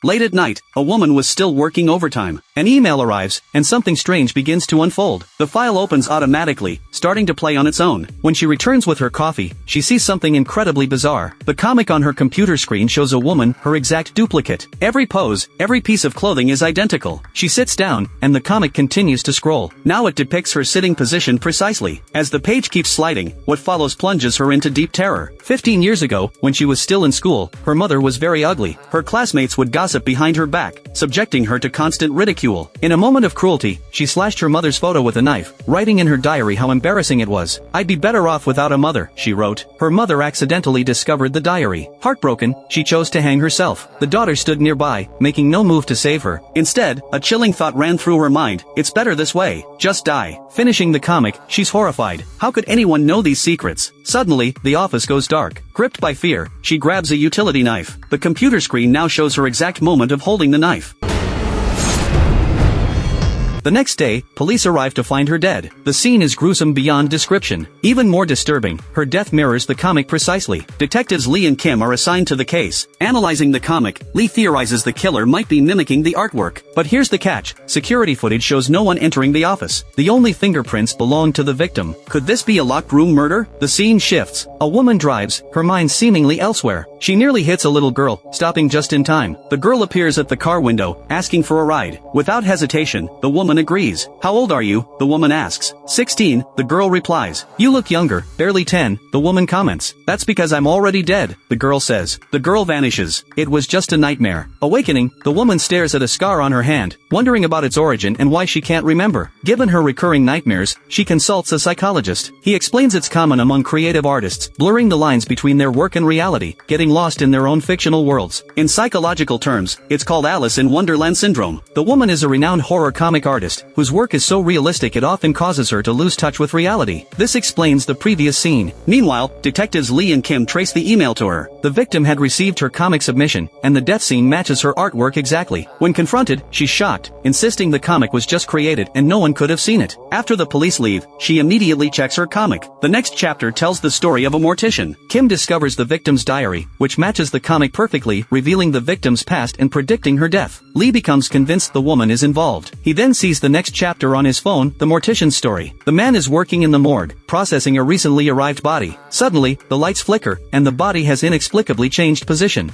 Late at night, a woman was still working overtime. An email arrives, and something strange begins to unfold. The file opens automatically, starting to play on its own. When she returns with her coffee, she sees something incredibly bizarre. The comic on her computer screen shows a woman, her exact duplicate. Every pose, every piece of clothing is identical. She sits down, and the comic continues to scroll. Now it depicts her sitting position precisely. As the page keeps sliding, what follows plunges her into deep terror. 15 years ago, when she was still in school, her mother was very ugly. Her classmates would gossip behind her back, subjecting her to constant ridicule. In a moment of cruelty, she slashed her mother's photo with a knife, writing in her diary how embarrassing it was. "I'd be better off without a mother," she wrote. Her mother accidentally discovered the diary. Heartbroken, she chose to hang herself. The daughter stood nearby, making no move to save her. Instead, a chilling thought ran through her mind: it's better this way. Just die. Finishing the comic, she's horrified. How could anyone know these secrets? Suddenly, the office goes dark. Gripped by fear, she grabs a utility knife. The computer screen now shows her exact moment of holding the knife. The next day, police arrive to find her dead. The scene is gruesome beyond description. Even more disturbing, her death mirrors the comic precisely. Detectives Lee and Kim are assigned to the case. Analyzing the comic, Lee theorizes the killer might be mimicking the artwork. But here's the catch: security footage shows no one entering the office. The only fingerprints belong to the victim. Could this be a locked room murder? The scene shifts. A woman drives, her mind seemingly elsewhere. She nearly hits a little girl, stopping just in time. The girl appears at the car window, asking for a ride. Without hesitation, the woman agrees. "How old are you?" the woman asks. 16, the girl replies. "You look younger, barely 10, the woman comments. "That's because I'm already dead," the girl says. The girl vanishes. It was just a nightmare. Awakening, the woman stares at a scar on her hand, wondering about its origin and why she can't remember. Given her recurring nightmares, she consults a psychologist. He explains it's common among creative artists, blurring the lines between their work and reality, getting lost in their own fictional worlds. In psychological terms, it's called Alice in Wonderland syndrome. The woman is a renowned horror comic artist, whose work is so realistic it often causes her to lose touch with reality. This explains the previous scene. Meanwhile, detectives Lee and Kim trace the email to her. The victim had received her comic submission, and the death scene matches her artwork exactly. When confronted, she's shocked, insisting the comic was just created and no one could have seen it. After the police leave, she immediately checks her comic. The next chapter tells the story of a mortician. Kim discovers the victim's diary, which matches the comic perfectly, revealing the victim's past and predicting her death. Lee becomes convinced the woman is involved. He then sees the next chapter on his phone, the mortician's story. The man is working in the morgue, processing a recently arrived body. Suddenly, the lights flicker, and the body has inexplicably changed position.